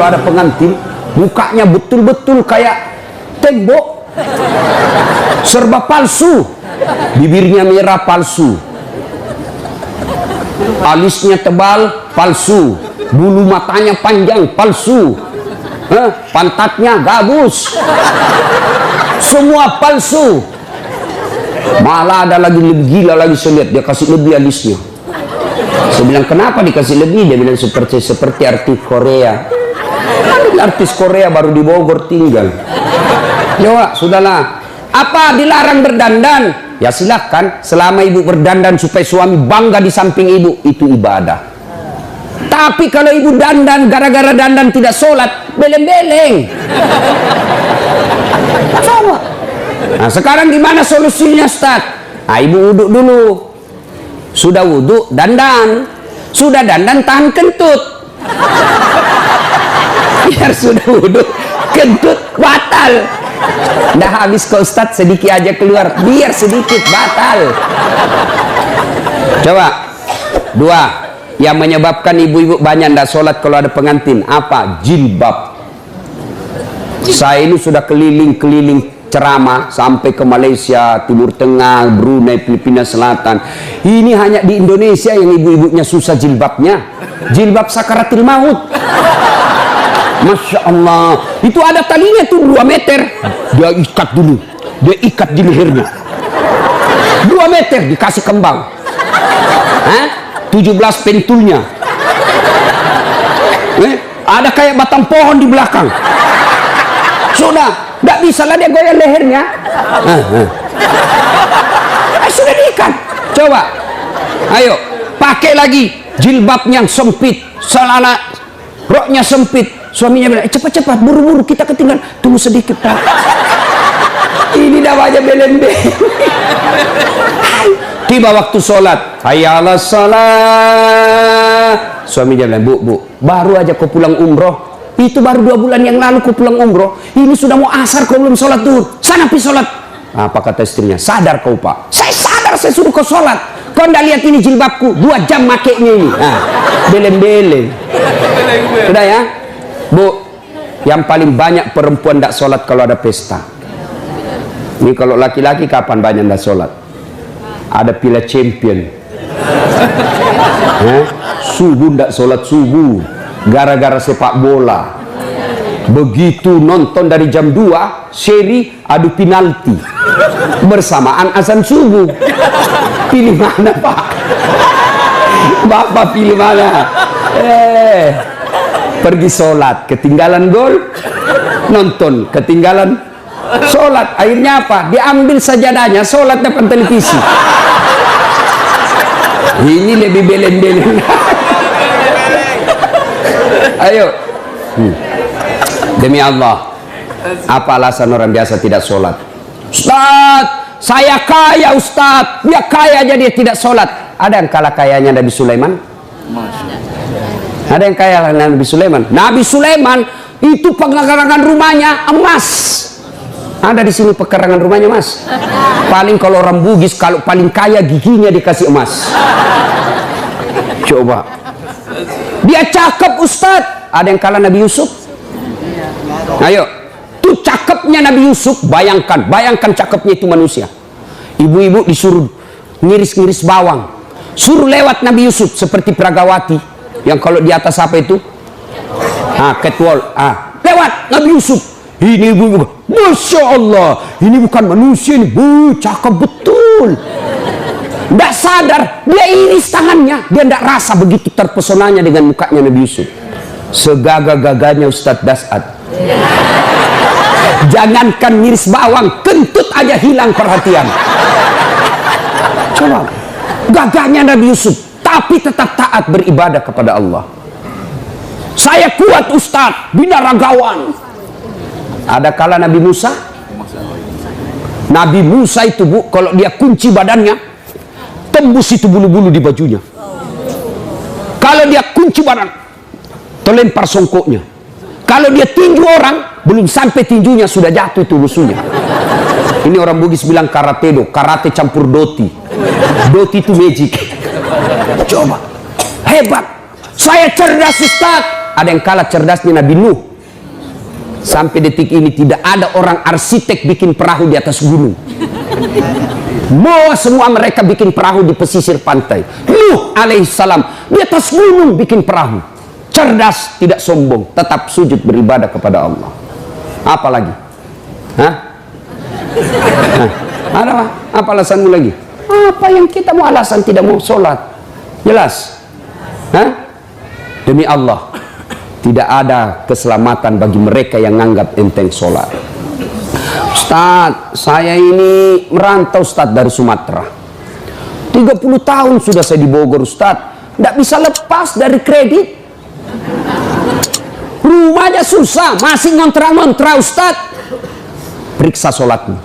kalau ada pengantin, mukanya betul-betul kayak tembok, serba palsu, bibirnya merah palsu, alisnya tebal palsu, bulu matanya panjang palsu, pantatnya gabus, semua palsu. Malah ada lagi lebih gila lagi, saya lihat dia kasih lebih alisnya. Saya bilang kenapa dikasih lebih? Dia bilang seperti artis Korea. Artis Korea baru di Bogor tinggal. Ya sudahlah. Apa dilarang berdandan? Ya silahkan, selama ibu berdandan supaya suami bangga di samping ibu, itu ibadah. Tapi kalau ibu dandan gara-gara dandan tidak sholat, beleng-beleng. Coba. Nah sekarang gimana solusinya, Ustaz? Nah, ibu wudhu dulu. Sudah wudhu, dandan. Sudah dandan, tahan kentut. Biar sudah wudhu, kentut batal. Dah habis ke Ustaz, sedikit aja keluar. Biar sedikit batal. Coba. Dua. Yang menyebabkan ibu-ibu banyak tidak sholat kalau ada pengantin. Apa? Jilbab. Saya ini sudah keliling-keliling ceramah sampai ke Malaysia, Timur Tengah, Brunei, Filipina Selatan. Ini hanya di Indonesia yang ibu-ibunya susah jilbabnya. Jilbab sakaratil maut. Masya Allah. Itu ada talinya tuh 2 meter. Dia ikat dulu. Dia ikat di lehernya. 2 meter dikasih kembang. 17 pentulnya. Ada kayak batang pohon di belakang. Sudah. Tidak bisa lah dia goyang lehernya. Sudah diikat. Coba. Ayo. Pakai lagi. Jilbab yang sempit. Celana roknya sempit. Suaminya bilang, cepat-cepat, buru-buru, kita ketinggalan. Tunggu sedikit, Pak. Ini dah banyak belen-belen. Tiba waktu sholat. Hayya 'alas shalah. Suaminya bilang, bu, baru aja kau pulang umroh. Itu baru 2 bulan yang lalu kau pulang umroh. Ini sudah mau asar kau belum sholat tuh. Sana pi sholat. Apa kata istrinya? Sadar kau, Pak. Saya sadar, saya suruh kau sholat. Kau ndak lihat ini jilbabku, 2 jam makainya ini. Belen-belen. Sudah ya? Bu, yang paling banyak perempuan tidak sholat kalau ada pesta. Ini kalau laki-laki kapan banyak tidak sholat? Ada Piala Champion. Subuh tidak sholat subuh. Gara-gara sepak bola. Begitu nonton dari jam 2, seri adu penalti. Bersamaan azan subuh. Pilih mana, Pak? Bapak pilih mana? Pergi sholat, ketinggalan gol, nonton, ketinggalan sholat. Akhirnya apa? Diambil sajadahnya, sholat depan televisi. Ini lebih belen-belen. Ayo. Demi Allah, apa alasan orang biasa tidak sholat? Ustaz, saya kaya Ustaz. Dia kaya aja dia tidak sholat. Ada yang kalah kayanya Nabi Sulaiman? Ada yang kaya Nabi Sulaiman? Nabi Sulaiman itu pekarangan rumahnya emas. Ada di sini pekarangan rumahnya emas. Paling kalau orang Bugis, kalau paling kaya giginya dikasih emas. Coba. Dia cakep Ustaz. Ada yang kalah Nabi Yusuf? Ayo. Tuh cakepnya Nabi Yusuf. Bayangkan cakepnya itu manusia. Ibu-ibu disuruh ngiris-ngiris bawang. Suruh lewat Nabi Yusuf seperti Pragawati. Yang kalau di atas apa itu? Catwalk. Lewat Nabi Yusuf. Ini ibu-ibu. Masya Allah. Ini bukan manusia ini. Cakep betul. Tidak sadar. Dia iris tangannya. Dia tidak rasa begitu terpesonanya dengan mukanya Nabi Yusuf. Segagah-gagahnya Ustadz Das'ad. Jangankan ngiris bawang, kentut aja hilang perhatian. Coba. Gagahnya Nabi Yusuf. Tapi tetap taat beribadah kepada Allah. Saya kuat Ustadz, binaragawan. Ada kala Nabi Musa. Nabi Musa itu bu, kalau dia kunci badannya, tembus itu bulu-bulu di bajunya. Kalau dia kunci badan, terlempar songkoknya. Kalau dia tinju orang, belum sampai tinjunya sudah jatuh itu musuhnya. Ini orang Bugis bilang karatedo, karate campur doti. Doti itu magic. Coba, hebat. Saya cerdas Ustaz. ada yang kalah cerdasnya Nabi Nuh. Sampai detik ini tidak ada orang arsitek bikin perahu di atas gunung. Semua mereka bikin perahu di pesisir pantai. Nuh alaihissalam di atas gunung bikin perahu. Cerdas, tidak sombong, tetap sujud beribadah kepada Allah. Apa lagi? Hah? Ada apa? Apa alasanmu lagi? Apa yang kita mau alasan tidak mau sholat? Jelas? Hah? Demi Allah, tidak ada keselamatan bagi mereka yang menganggap enteng sholat. Ustadz, saya ini merantau Ustadz dari Sumatera. 30 tahun sudah saya di Bogor Ustadz. Tidak bisa lepas dari kredit. Rumahnya susah, masih ngontrak-ngontrak Ustadz. Periksa sholatmu.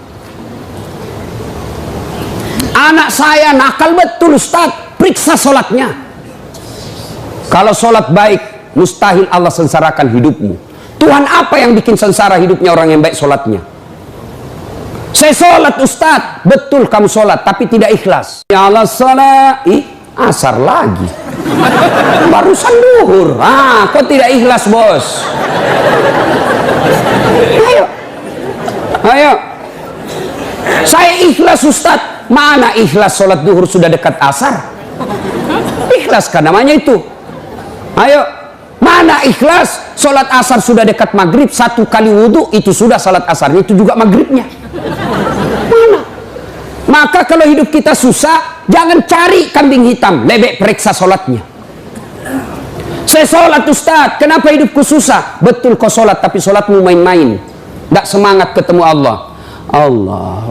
Anak saya nakal betul Ustadz. Periksa sholatnya. Kalau sholat baik, mustahil Allah sengsarakan hidupmu. Tuhan apa yang bikin sengsara hidupnya orang yang baik sholatnya? Saya sholat Ustadz. Betul kamu sholat, tapi tidak ikhlas. Ya Allah sholat. Asar lagi. Barusan duhur. Kok tidak ikhlas bos? Ayo. Saya ikhlas Ustadz. Mana ikhlas sholat duhur sudah dekat asar? Ikhlas kan namanya itu. Ayo, mana ikhlas sholat asar sudah dekat maghrib, 1 kali wudhu itu sudah sholat asarnya, itu juga maghribnya. Mana? Maka kalau hidup kita susah, jangan cari kambing hitam, lebih periksa sholatnya. Saya sholat Ustadz, kenapa hidupku susah? Betul kau sholat, tapi sholatmu main-main, tidak semangat ketemu Allah. Allah.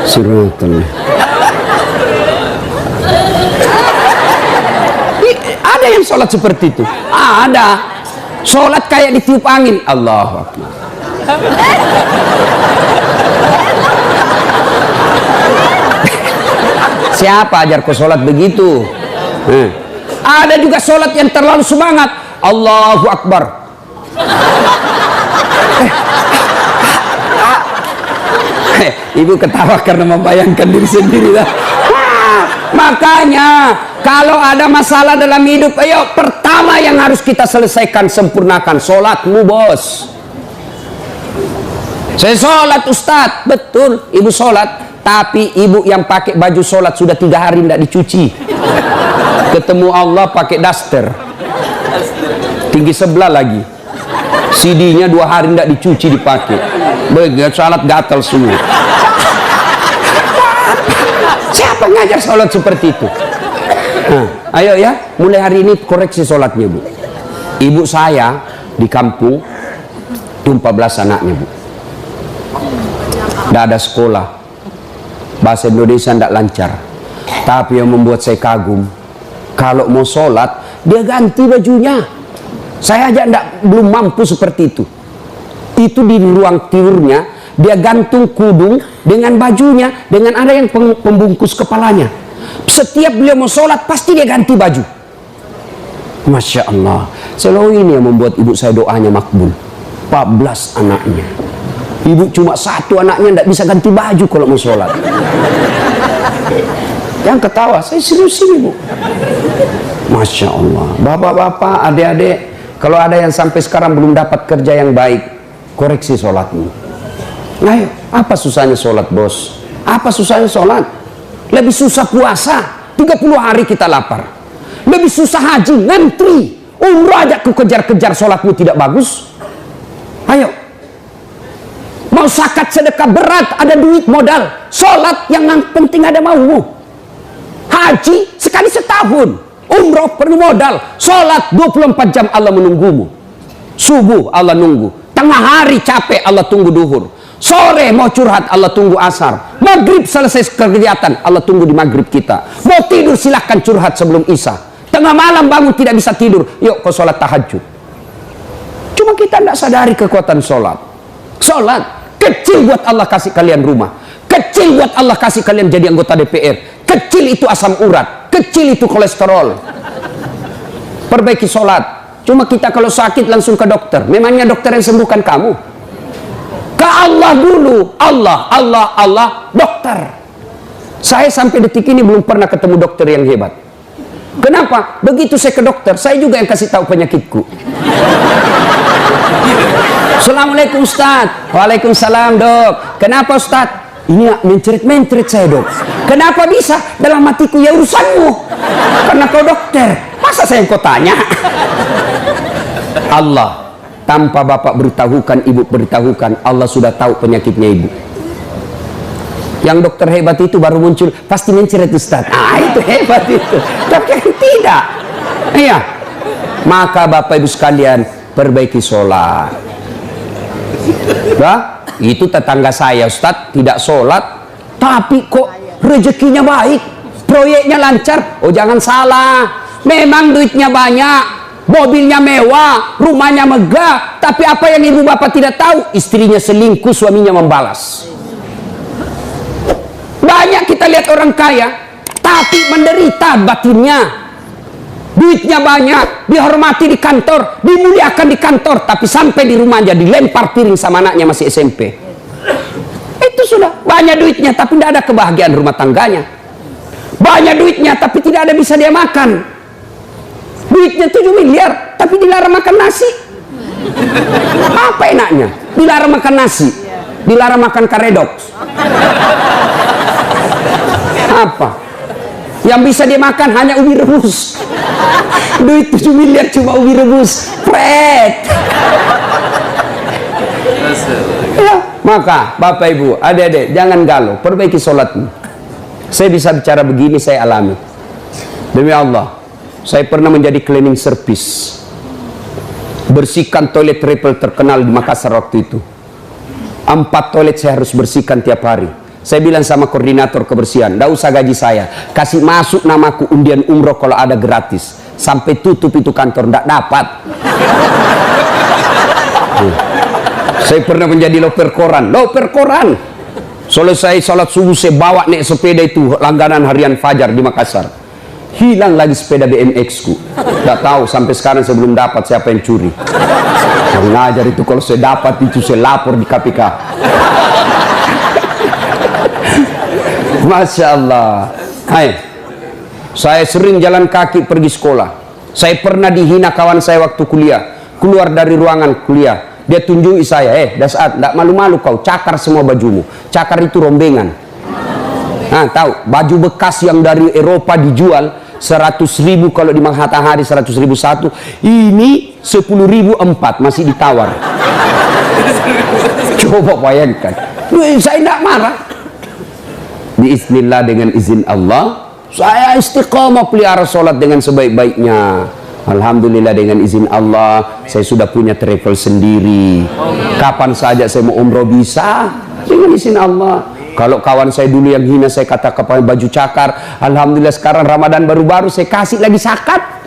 Suratul. Ada yang sholat seperti itu. Ada. Sholat kayak ditiup angin. Allahu Akbar. Siapa ajar kau sholat begitu? Ada juga sholat yang terlalu semangat. Allahu Akbar. Ibu ketawa karena membayangkan diri sendiri lah. Makanya kalau ada masalah dalam hidup, ayo pertama yang harus kita selesaikan, sempurnakan sholatmu bos. Saya sholat Ustadz. Betul, ibu sholat, tapi ibu yang pakai baju sholat sudah 3 hari tidak dicuci. Ketemu Allah pakai daster tinggi sebelah lagi, CD-nya 2 hari tidak dicuci dipakai. Begitu sholat gatal semua. Siapa ngajar sholat seperti itu? Ayo ya, mulai hari ini koreksi sholatnya Bu. Ibu saya di kampung itu 14 anaknya Bu. Tidak ada sekolah, bahasa Indonesia tidak lancar. Tapi yang membuat saya kagum, kalau mau sholat dia ganti bajunya. Saya aja belum mampu seperti itu. Itu di ruang tidurnya dia gantung kudung dengan bajunya, dengan ada yang pembungkus kepalanya. Setiap beliau mau sholat pasti dia ganti baju. Masya Allah. Selalu ini yang membuat ibu saya doanya makbul. 14 anaknya. Ibu cuma 1 anaknya tidak bisa ganti baju kalau mau sholat. Yang ketawa, saya serius ini Bu. Masya Allah. Bapak-bapak, adik-adik, kalau ada yang sampai sekarang belum dapat kerja yang baik, koreksi sholatmu. Ayo, apa susahnya sholat bos? Apa susahnya sholat? Lebih susah puasa, 30 hari kita lapar. Lebih susah haji, ngantri. Umrah aja ku kejar-kejar, sholatmu tidak bagus. Ayo. Mau zakat sedekah berat, ada duit modal. Sholat yang penting ada maumu. Haji sekali setahun. Umrah perlu modal. Sholat 24 jam Allah menunggumu. Subuh Allah nunggu. Tengah hari capek Allah tunggu duhur. Sore mau curhat Allah tunggu asar. Maghrib selesai kegiatan Allah tunggu di maghrib kita. Mau tidur silahkan curhat sebelum isya. Tengah malam bangun tidak bisa tidur, yuk kau sholat tahajud. Cuma kita tidak sadari kekuatan sholat. Sholat kecil buat Allah kasih kalian rumah, kecil buat Allah kasih kalian jadi anggota DPR. Kecil itu asam urat, kecil itu kolesterol. Perbaiki sholat. Cuma kita kalau sakit langsung ke dokter. Memangnya dokter yang sembuhkan kamu? Maka Allah dulu, Allah, dokter. Saya sampai detik ini belum pernah ketemu dokter yang hebat. Kenapa? Begitu saya ke dokter, saya juga yang kasih tahu penyakitku. Assalamualaikum Ustaz. Waalaikumsalam dok. Kenapa Ustaz? Ini mencret-mencret saya dok. Kenapa bisa? Dalam hatiku, ya urusanmu. Karena kau dokter. Masa saya yang kau tanya? Allah, tanpa bapak beritahukan, ibu beritahukan, Allah sudah tahu penyakitnya ibu. Yang dokter hebat itu baru muncul, pasti mencret Ustaz. Itu hebat itu. Tapi yang tidak. Iya. Maka bapak ibu sekalian, perbaiki sholat. Bah, itu tetangga saya Ustaz, tidak sholat, tapi kok rezekinya baik, proyeknya lancar. Oh jangan salah, memang duitnya banyak, mobilnya mewah, rumahnya megah, tapi apa yang ibu bapak tidak tahu, istrinya selingkuh, suaminya membalas. Banyak kita lihat orang kaya, tapi menderita batinnya. Duitnya banyak, dihormati di kantor, dimuliakan di kantor, tapi sampai di rumahnya dilempar piring sama anaknya masih SMP. Itu sudah banyak duitnya, tapi tidak ada kebahagiaan rumah tangganya. Banyak duitnya, tapi tidak ada bisa dia makan. Duitnya 7 miliar, tapi dilarang makan nasi. Apa enaknya? Dilarang makan nasi, dilarang makan karedok. Apa? Yang bisa dia makan hanya ubi rebus. Duit 7 miliar cuma ubi rebus. Pret. Ya, maka Bapak Ibu, adik-adik, jangan galau, perbaiki sholatmu. Saya bisa bicara begini, saya alami. Demi Allah, saya pernah menjadi cleaning service. Bersihkan toilet triple terkenal di Makassar waktu itu. 4 toilet saya harus bersihkan tiap hari. Saya bilang sama koordinator kebersihan, tidak usah gaji saya, kasih masuk namaku undian umroh kalau ada gratis. Sampai tutup itu kantor, tidak dapat. Saya pernah menjadi loper koran. Selesai sholat subuh saya bawa naik sepeda itu langganan harian Fajar di Makassar. Hilang lagi sepeda BMX ku. Tidak tahu sampai sekarang saya belum dapat siapa yang curi. Yang ngajar itu kalau saya dapat itu saya lapor di KPK. Masya Allah. Hai, saya sering jalan kaki pergi sekolah. Saya pernah dihina kawan saya waktu kuliah. Keluar dari ruangan kuliah, dia tunjuki saya, Dasat, tidak malu-malu kau, cakar semua bajumu. Cakar itu rombengan. Nah, tahu, baju bekas yang dari Eropa dijual 100.000, kalau di Matahari 100.000 satu. Ini 10.000 4, masih ditawar. Coba bayangkan. Saya tidak marah. Biiznillah, dengan izin Allah, saya istiqomah pelihara sholat dengan sebaik-baiknya. Alhamdulillah, dengan izin Allah, saya sudah punya travel sendiri. Kapan saja saya mau umroh bisa, dengan izin Allah. Kalau kawan saya dulu yang hina saya kata kepada baju cakar, alhamdulillah sekarang Ramadan baru-baru saya kasih lagi zakat.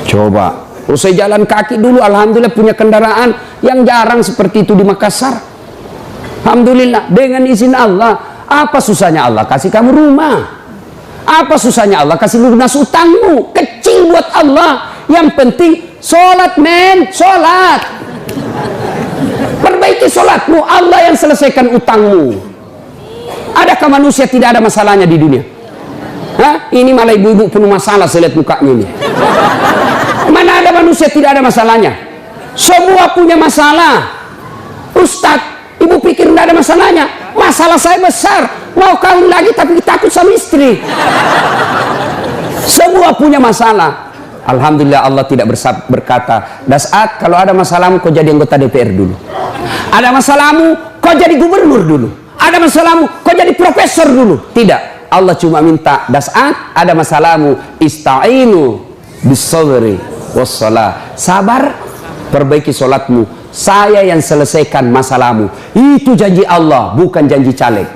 Coba, saya jalan kaki dulu, alhamdulillah punya kendaraan yang jarang seperti itu di Makassar. Alhamdulillah, dengan izin Allah. Apa susahnya Allah kasih kamu rumah? Apa susahnya Allah kasih lunas utangmu? Kecil buat Allah. Yang penting sholat, men, sholat. Perbaiki sholatmu, Allah yang selesaikan utangmu. Adakah manusia tidak ada masalahnya di dunia? Hah? Ini malah ibu-ibu penuh masalah, saya lihat mukanya ini. Mana ada manusia tidak ada masalahnya? Semua punya masalah. Ustadz, ibu pikir tidak ada masalahnya? Masalah saya besar, mau kawin lagi tapi takut sama istri. Semua punya masalah. Alhamdulillah Allah tidak berkata, Dasat, kalau ada masalahmu kau jadi anggota DPR dulu. Ada masalahmu kau jadi gubernur dulu. Ada masalahmu kau jadi profesor dulu. Tidak, Allah cuma minta, Dasat, ada masalahmu, ista'inu bis-sabri was-salah. Sabar, perbaiki sholatmu. Saya yang selesaikan masalahmu. Itu janji Allah, bukan janji caleg.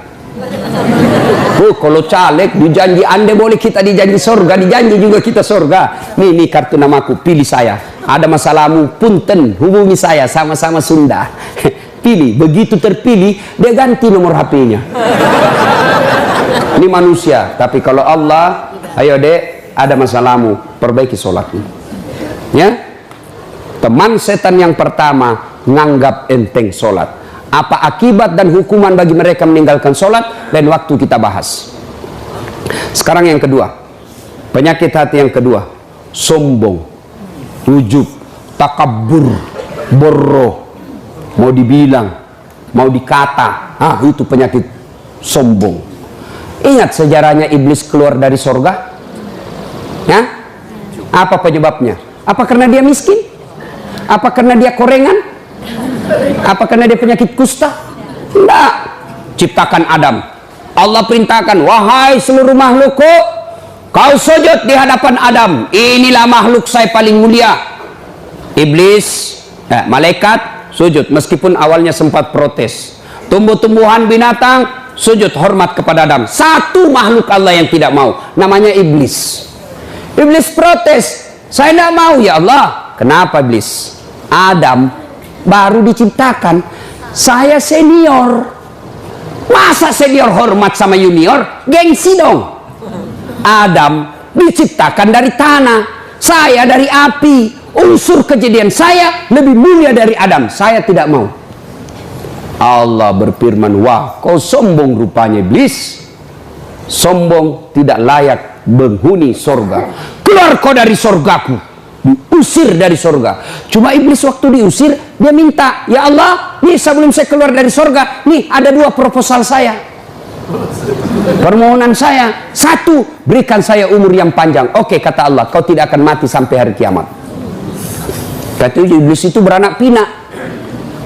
Oh, kalau caleg dijanji Anda boleh, kita dijanji surga, dijanji juga kita surga. Nih kartu namaku, pilih saya. Ada masalahmu, punten, hubungi saya, sama-sama Sunda. Pilih, begitu terpilih, dia ganti nomor HP-nya. Ini manusia, tapi kalau Allah, ayo dek, ada masalahmu, perbaiki sholatmu. Ya? Teman setan yang pertama, nganggap enteng sholat. Apa akibat dan hukuman bagi mereka meninggalkan sholat? Lain waktu kita bahas. Sekarang yang kedua, penyakit hati yang kedua, sombong, ujub, takabur, borroh, mau dibilang, mau dikata, itu penyakit sombong. Ingat sejarahnya iblis keluar dari sorga? Ya? Apa penyebabnya? Apa karena dia miskin? Apa karena dia korengan? Apa karena dia penyakit kusta? Tidak. Ciptakan Adam. Allah perintahkan, wahai seluruh makhlukku, kau sujud di hadapan Adam. Inilah makhluk saya paling mulia. Iblis, malaikat sujud meskipun awalnya sempat protes. Tumbuh-tumbuhan, binatang sujud hormat kepada Adam. Satu makhluk Allah yang tidak mau, namanya iblis. Iblis protes, saya tidak mau ya Allah. Kenapa iblis? Adam baru diciptakan, saya senior. Masa senior hormat sama junior? Gengsi dong. Adam diciptakan dari tanah, saya dari api. Unsur kejadian saya lebih mulia dari Adam. Saya tidak mau. Allah berfirman, wah kau sombong rupanya iblis. Sombong, tidak layak menghuni sorga. Keluar kau dari sorgaku. Diusir dari sorga. Cuma iblis waktu diusir, dia minta, ya Allah, nih sebelum saya keluar dari sorga, nih ada dua proposal saya. Permohonan saya, satu, berikan saya umur yang panjang. Oke, kata Allah, kau tidak akan mati sampai hari kiamat. Kata iblis itu beranak pinak.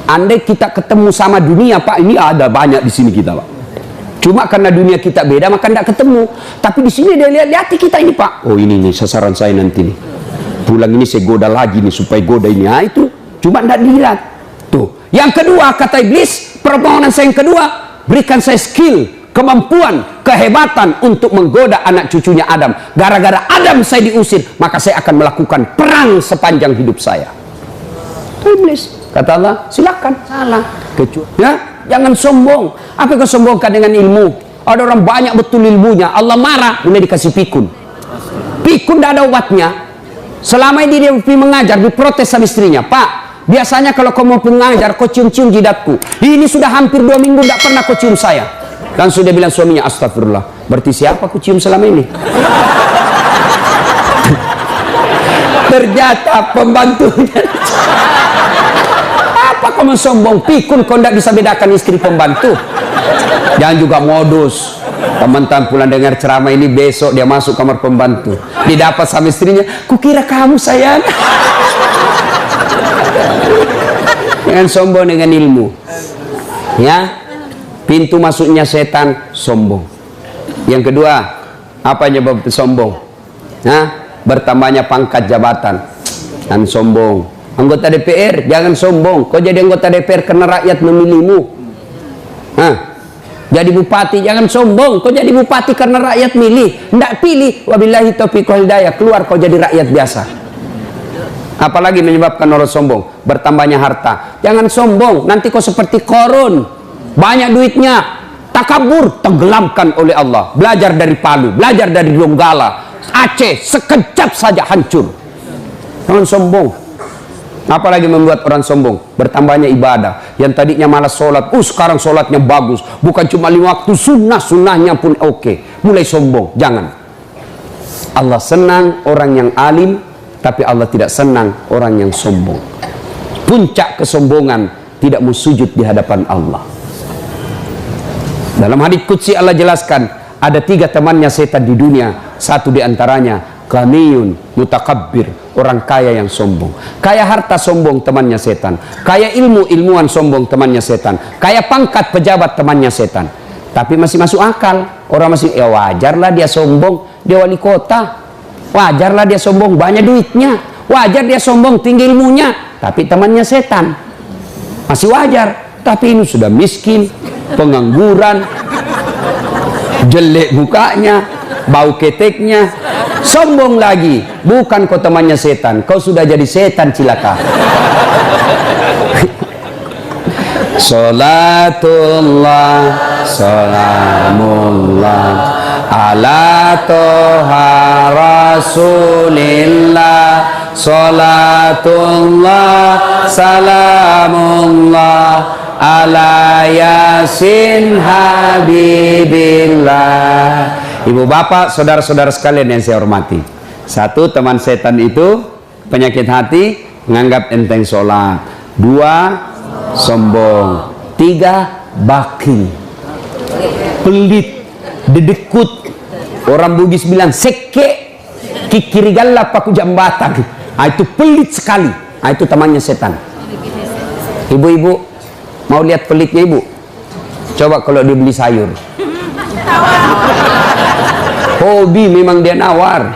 Andai kita ketemu sama dunia, Pak, ini ada banyak di sini kita, Pak. Cuma karena dunia kita beda, maka tidak ketemu. Tapi di sini dia lihat di hati kita ini, Pak. Oh ini nih sasaran saya nanti nih. Pulang ini saya goda lagi nih supaya goda ini. Itu cuma tidak dilihat. Tuh. Yang kedua kata iblis, permohonan saya yang kedua, berikan saya skill, kemampuan, kehebatan untuk menggoda anak cucunya Adam. Gara-gara Adam saya diusir, maka saya akan melakukan perang sepanjang hidup saya. Itu iblis. Kata Allah, silakan. Salah. Ya, jangan sombong. Apa kau sombongkan dengan ilmu? Ada orang banyak betul ilmunya, Allah marah, mulai dikasih pikun. Pikun tidak ada obatnya. Selama ini dia mengajar, diprotes sama istrinya. Pak, biasanya kalau kau mau mengajar, kau cium-cium jidatku. Ini sudah hampir 2 minggu tidak pernah kau cium saya. Dan sudah bilang suaminya, astagfirullah. Berarti siapa kau cium selama ini? Ternyata pembantunya. Apa kau sombong? Pikun kau tidak bisa bedakan istri pembantu. Jangan juga modus. Teman-teman pulang dengar ceramah ini, besok dia masuk kamar pembantu, didapat sama istrinya, kukira kamu sayang. Jangan sombong dengan ilmu. Ya, pintu masuknya setan sombong. Yang kedua, apa penyebab sombong? Bertambahnya pangkat jabatan. Dan sombong. Anggota DPR, jangan sombong. Kau jadi anggota DPR karena rakyat memilihmu. Jadi bupati, jangan sombong. Kau jadi bupati karena rakyat milih. Tidak pilih, wabillahi taufiq wal hidayah, keluar kau jadi rakyat biasa. Apalagi menyebabkan orang sombong? Bertambahnya harta. Jangan sombong, nanti kau seperti Qarun. Banyak duitnya, takabur, tenggelamkan oleh Allah. Belajar dari Palu, belajar dari Donggala, Aceh, sekejap saja hancur. Jangan sombong. Apalagi membuat orang sombong? Bertambahnya ibadah. Yang tadinya malas sholat, sekarang sholatnya bagus. Bukan cuma 5 waktu, sunnah-sunnahnya pun oke. Mulai sombong, jangan. Allah senang orang yang alim, tapi Allah tidak senang orang yang sombong. Puncak kesombongan, tidak mau sujud di hadapan Allah. Dalam hadits qudsi Allah jelaskan, ada 3 temannya setan di dunia. Satu di antaranya ghaniyun mutakabbir, orang kaya yang sombong. Kaya harta sombong, temannya setan. Kaya ilmu, ilmuwan sombong, temannya setan. Kaya pangkat pejabat, temannya setan. Tapi masih masuk akal. Orang masih, ya wajarlah dia sombong, dia wali kota. Wajarlah dia sombong, banyak duitnya. Wajar dia sombong, tinggi ilmunya. Tapi temannya setan. Masih wajar. Tapi ini sudah miskin, pengangguran, jelek mukanya, bau keteknya, sombong lagi. Bukan kau temannya setan, kau sudah jadi setan cilaka. Salatullah salamullah ala toha rasulillah. Salatullah Salatullah salamullah ala yasin habibillah. Ibu bapak, saudara-saudara sekalian yang saya hormati. Satu, teman setan itu penyakit hati, menganggap enteng sholat. Dua, sombong. Tiga, bakil, pelit, dedekut. Orang Bugis bilang seke, kikirigalla paku jambatan. Itu pelit sekali. Itu temannya setan. Ibu-ibu mau lihat pelitnya ibu? Coba kalau dia beli sayur. Hobi memang dia nawar.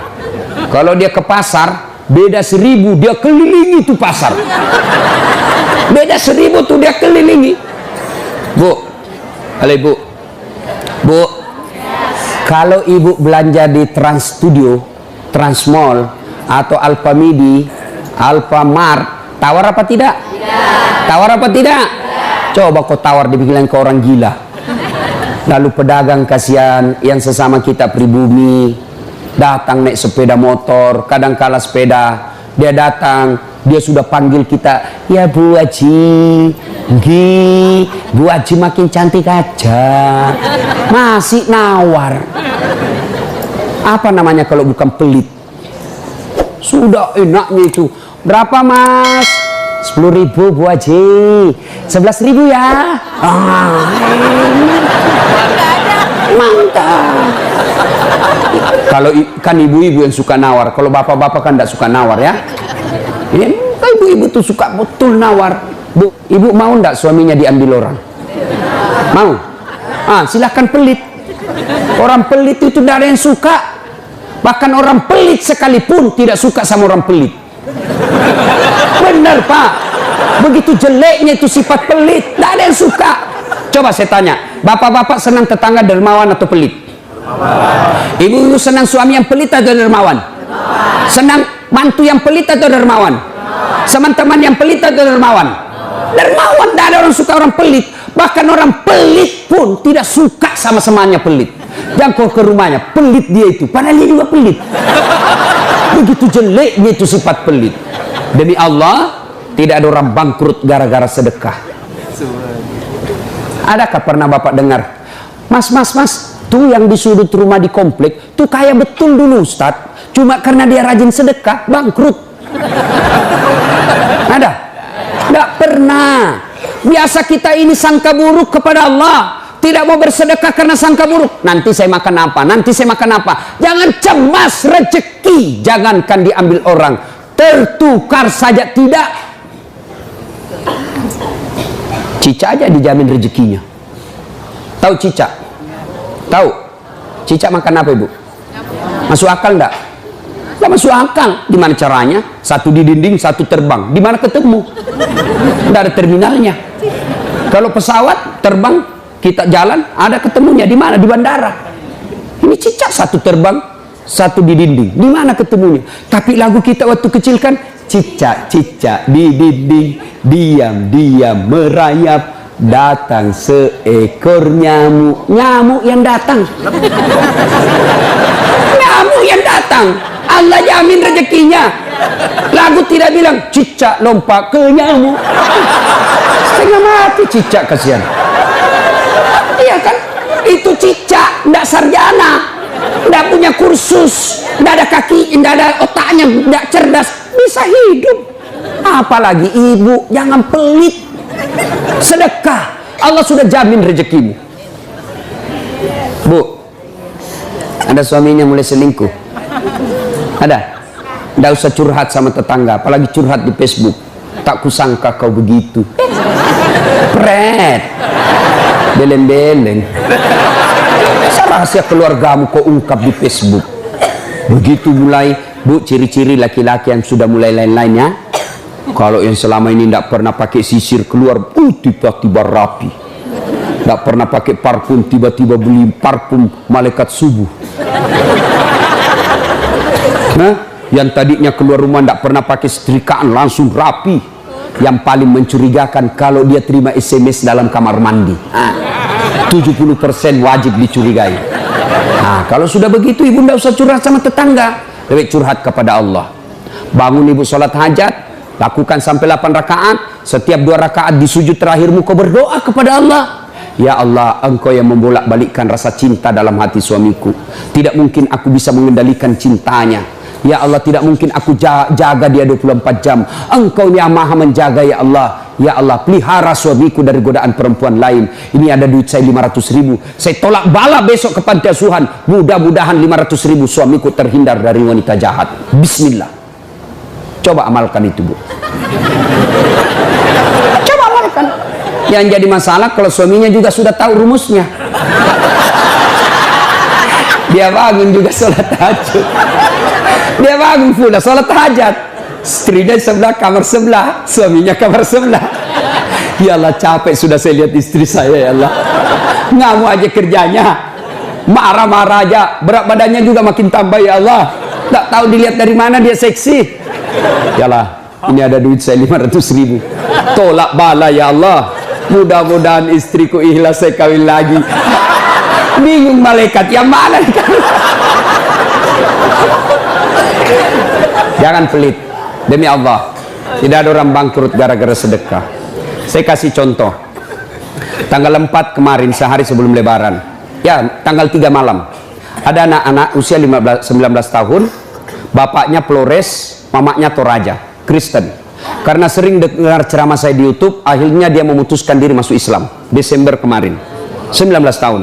Kalau dia ke pasar, beda 1000 dia kelilingi tuh pasar. Beda 1000 tuh dia kelilingi. Bu, halo ibu. Bu, kalau ibu belanja di Trans Studio, Trans Mall, atau Alfamidi, Alfamart, tawar apa tidak? Tidak. Tawar apa tidak? Tidak. Coba kau tawar, dibilang ke orang gila. Lalu pedagang kasihan yang sesama kita pribumi datang naik sepeda motor, kadang kala sepeda, dia datang, dia sudah panggil kita, ya Bu Haji, Bu Haji makin cantik aja, masih nawar. Apa namanya kalau bukan pelit? Sudah enaknya itu. Berapa mas? 10.000 Bu Haji. 11.000 ya. Mantap. Kalau kan ibu-ibu yang suka nawar, kalau bapak-bapak kan tidak suka nawar ya. Ini ibu-ibu tuh suka betul nawar. Bu, ibu mau tidak suaminya diambil orang? Mau? Silahkan pelit. Orang pelit itu tidak ada yang suka. Bahkan orang pelit sekalipun tidak suka sama orang pelit. Benar Pak. Begitu jeleknya itu sifat pelit, tidak ada yang suka. Coba saya tanya, bapak-bapak senang tetangga dermawan atau pelit? Ibu-ibu senang suami yang pelit atau dermawan? Senang mantu yang pelit atau dermawan? Teman-teman yang pelit atau dermawan? Dermawan, tidak ada orang suka orang pelit. Bahkan orang pelit pun tidak suka sama semuanya pelit. Jangkau ke rumahnya, pelit dia itu, padahal dia juga pelit. Begitu jeleknya itu sifat pelit. Demi Allah, tidak ada orang bangkrut gara-gara sedekah. Adakah pernah bapak dengar, mas, tuh yang di sudut rumah di komplek, tuh kaya betul dulu Ustadz, cuma karena dia rajin sedekah, bangkrut. Ada? Tidak pernah. Biasa kita ini sangka buruk kepada Allah, tidak mau bersedekah karena sangka buruk. Nanti saya makan apa? Nanti saya makan apa? Jangan cemas rezeki, jangankan diambil orang, tertukar saja tidak. Cicak aja dijamin rezekinya. Tahu cicak? Tahu? Cicak makan apa ibu? Masuk akal enggak? Enggak masuk akal. Gimana caranya? Satu di dinding, satu terbang. Di mana ketemu? Enggak ada terminalnya. Kalau pesawat terbang, kita jalan, ada ketemunya. Di mana? Di bandara. Ini cicak satu terbang, satu di dinding. Di mana ketemunya? Tapi lagu kita waktu kecil kan, cicak-cicak di dinding, diam-diam merayap, datang seekor nyamuk. Nyamuk yang datang. Nyamuk yang datang. Allah jamin rezekinya. Lagu tidak bilang cicak lompat ke nyamuk. Setengah mati cicak, kasihan. Iya kan? Itu cicak, tidak sarjana, tidak punya kursus, tidak ada kaki, tidak ada otaknya, tidak cerdas, bisa hidup. Apalagi ibu, jangan pelit. Sedekah, Allah sudah jamin rezekimu. Bu, ada suaminya mulai selingkuh? Ada? Tidak usah curhat sama tetangga, apalagi curhat di Facebook. Tak kusangka kau begitu. Pret, beleng-beleng. Rahasia keluargamu kau ungkap di Facebook. Begitu mulai, bu, ciri-ciri laki-laki yang sudah mulai lain-lainnya. Kalau yang selama ini tidak pernah pakai sisir keluar, tiba-tiba rapi. Tidak pernah pakai parfum, tiba-tiba beli parfum malaikat subuh. Nah, yang tadinya keluar rumah tidak pernah pakai setrikaan, langsung rapi. Yang paling mencurigakan kalau dia terima SMS dalam kamar mandi. 70% wajib dicurigai. Nah, kalau sudah begitu ibu tidak usah curhat sama tetangga, lebih curhat kepada Allah. Bangun ibu sholat hajat, Lakukan sampai 8 rakaat. Setiap 2 rakaat di sujud terakhirmu kau berdoa kepada Allah. Ya Allah, Engkau yang membolak-balikkan rasa cinta dalam hati suamiku. Tidak mungkin aku bisa mengendalikan cintanya. Ya Allah, tidak mungkin aku jaga dia 24 jam. Engkau yang maha menjaga ya Allah. Ya Allah, pelihara suamiku dari godaan perempuan lain. Ini ada duit saya 500.000. Saya tolak bala besok ke panti asuhan. Mudah-mudahan 500.000 suamiku terhindar dari wanita jahat. Bismillah. Coba amalkan itu, Bu. Coba amalkan. Yang jadi masalah kalau suaminya juga sudah tahu rumusnya. Dia bangun juga sholat tahajud. Dia bangun pula sholat tahajud. Istrinya sebelah, kamar sebelah, suaminya kamar sebelah. Ya Allah, capek sudah saya lihat istri saya, ya Allah. Ngamuk aja kerjanya, marah-marah aja, berat badannya juga makin tambah, ya Allah. Tak tahu dilihat dari mana dia seksi. Ya Allah, ini ada duit saya 500.000. Tolak bala ya Allah. Mudah-mudahan istriku ikhlas saya kawin lagi. Bingung malaikat yang mana? Jangan pelit. Demi Allah, tidak ada orang bangkrut gara-gara sedekah. Saya kasih contoh. Tanggal 4 kemarin, sehari sebelum lebaran, ya tanggal 3 malam, ada anak-anak usia 19 tahun, bapaknya Flores, mamanya Toraja, Kristen. Karena sering dengar ceramah saya di YouTube, akhirnya dia memutuskan diri masuk Islam. Desember kemarin, 19 tahun.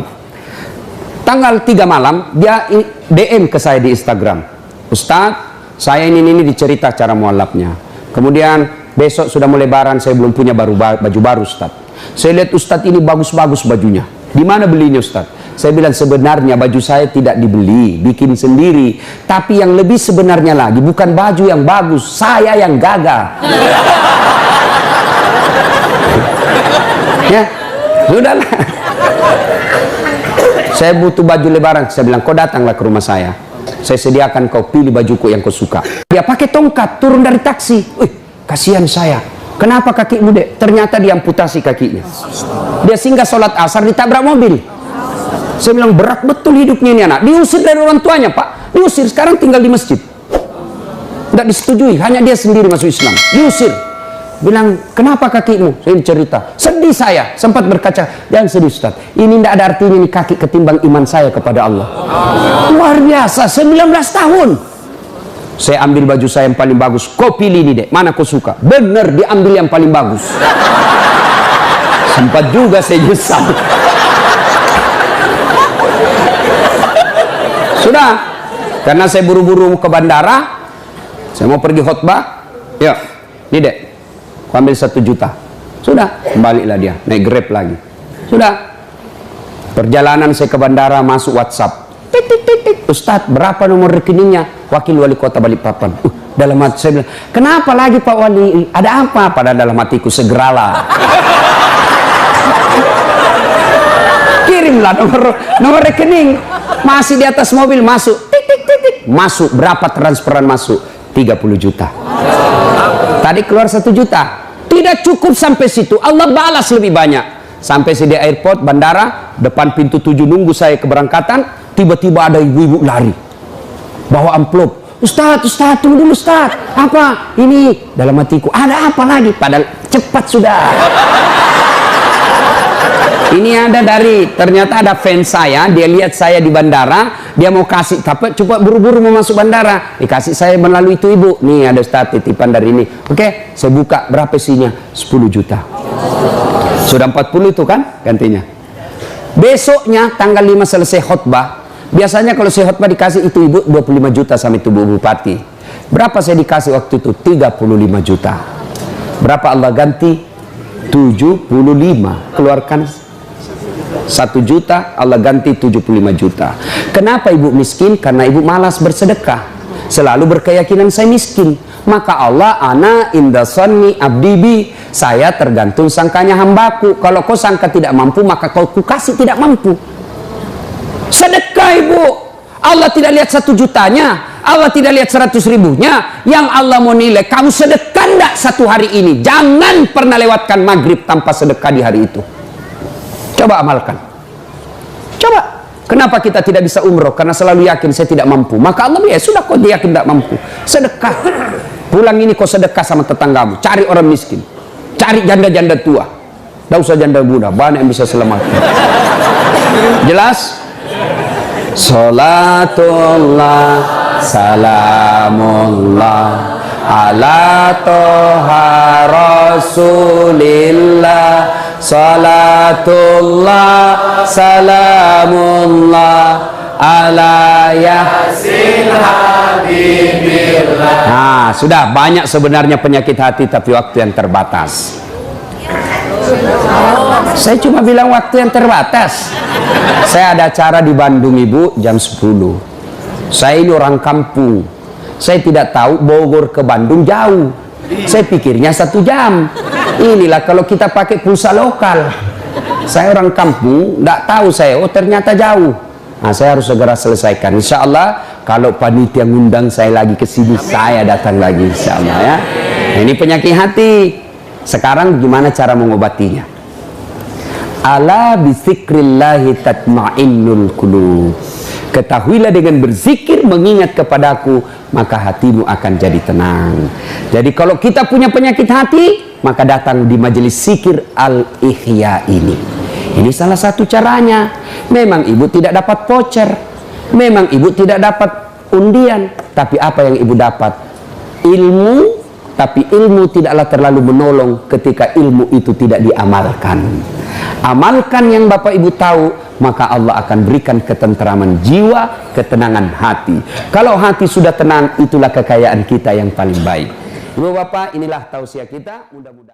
Tanggal 3 malam, dia DM ke saya di Instagram. Ustadz, saya ini dicerita cara mualafnya. Kemudian besok sudah mau lebaran, saya belum punya baju baru Ustadz. Saya lihat Ustadz ini bagus-bagus bajunya. Di mana belinya Ustadz? Saya bilang sebenarnya baju saya tidak dibeli, bikin sendiri. Tapi yang lebih sebenarnya lagi, bukan baju yang bagus, saya yang gagah. Ya, sudahlah. Saya butuh baju lebaran. Saya bilang, kau datanglah ke rumah saya. Saya sediakan kau pilih bajuku yang kau suka. Dia pakai tongkat turun dari taksi. Kasihan saya. Kenapa kakimu, Dek? Ternyata diamputasi kakinya. Dia singgah sholat asar ditabrak mobil. Saya bilang berat betul hidupnya ini anak. Diusir dari orang tuanya, Pak. Diusir, sekarang tinggal di masjid. Tidak disetujui, hanya dia sendiri masuk Islam. Diusir. Bilang, kenapa kakimu? Saya cerita. Sedih saya, sempat berkaca. Jangan sedih Ustaz. Ini tidak ada artinya nih kaki ketimbang iman saya kepada Allah. Luar biasa, 19 tahun. Saya ambil baju saya yang paling bagus. Kau pilih ini, Dek. Mana kau suka? Bener, diambil yang paling bagus. Sempat juga saya nyesal. Sudah. Karena saya buru-buru ke bandara. Saya mau pergi khutbah. Ya, ini Dek. Kau ambil 1 juta. Sudah, kembalilah dia. Naik Grab lagi. Sudah. Perjalanan saya ke bandara, masuk WhatsApp. Ustadz, berapa nomor rekeningnya? Wakil Wali Kota Balikpapan. Dalam hati saya bilang, kenapa lagi Pak Wali? Ada apa? Pada dalam hatiku, segeralah. Kirimlah nomor rekening. Masih di atas mobil, masuk. Masuk, berapa transferan masuk? 30 juta. Tadi keluar 1 juta. Tidak cukup sampai situ, Allah balas lebih banyak. Sampai di airport, bandara, depan pintu 7 nunggu saya keberangkatan. Tiba-tiba ada ibu-ibu lari bawa amplop. Ustadz, tunggu dulu Ustadz. Apa? Ini dalam hatiku, ada apa lagi? Padahal cepat sudah. Ini ada ternyata ada fans saya, dia lihat saya di bandara, dia mau kasih, tapi cepat buru-buru mau masuk bandara. Dikasih saya melalui itu ibu. Nih ada Ustadz titipan dari ini. Oke, saya buka, berapa isinya? 10 juta. Sudah 40 itu kan gantinya. Besoknya tanggal 5 selesai khutbah. Biasanya kalau saya khutbah dikasih itu ibu 25 juta sama itu Bu Bupati. Berapa saya dikasih waktu itu? 35 juta. Berapa Allah ganti? 75. Keluarkan 1 juta, Allah ganti 75 juta. Kenapa ibu miskin? Karena ibu malas bersedekah. Selalu berkeyakinan saya miskin. Maka Allah, ana inda sanni abdibi. Saya tergantung sangkanya hambaku. Kalau kau sangka tidak mampu, maka kau kasih tidak mampu. Sedekah ibu. Allah tidak lihat 1 jutanya. Allah tidak lihat 100 ribunya. Yang Allah mau nilai, kamu sedekah enggak 1 hari ini. Jangan pernah lewatkan maghrib tanpa sedekah di hari itu. Coba amalkan. Coba. Kenapa kita tidak bisa umroh? Karena selalu yakin saya tidak mampu. Maka Allah, ya sudah, kau yakin tidak mampu. Sedekah. Pulang ini kau sedekah sama tetanggamu, cari orang miskin, cari janda-janda tua, tidak usah janda muda, banyak yang bisa selamatkan. Jelas? Salatullah salamullah ala toha rasulillah, salatullah salamullah ala yasin habibillah. Nah, sudah banyak sebenarnya penyakit hati, tapi waktu yang terbatas. Saya cuma bilang waktu yang terbatas. Saya ada acara di Bandung, Ibu, jam 10. Saya ini orang kampung. Saya tidak tahu Bogor ke Bandung jauh. Saya pikirnya 1 jam. Inilah kalau kita pakai pulsa lokal. Saya orang kampung, tidak tahu saya. Oh, ternyata jauh. Nah, saya harus segera selesaikan. Insya Allah, kalau panitia ngundang saya lagi ke sini, saya datang lagi. Insya Allah ya. Nah, ini penyakit hati. Sekarang gimana cara mengobatinya? Ala bizikrillahi tatma'innul qulub. Ketahuilah dengan berzikir, mengingat kepadaku, maka hatimu akan jadi tenang. Jadi kalau kita punya penyakit hati, maka datang di majelis zikir Al-Ihya ini. Ini salah satu caranya. Memang ibu tidak dapat voucher, memang ibu tidak dapat undian, tapi apa yang ibu dapat? Ilmu. Tapi ilmu tidaklah terlalu menolong ketika ilmu itu tidak diamalkan. Amalkan yang Bapak Ibu tahu, maka Allah akan berikan ketenteraman jiwa, ketenangan hati. Kalau hati sudah tenang, itulah kekayaan kita yang paling baik. Ibu Bapak, inilah tausiah kita. Mudah-mudahan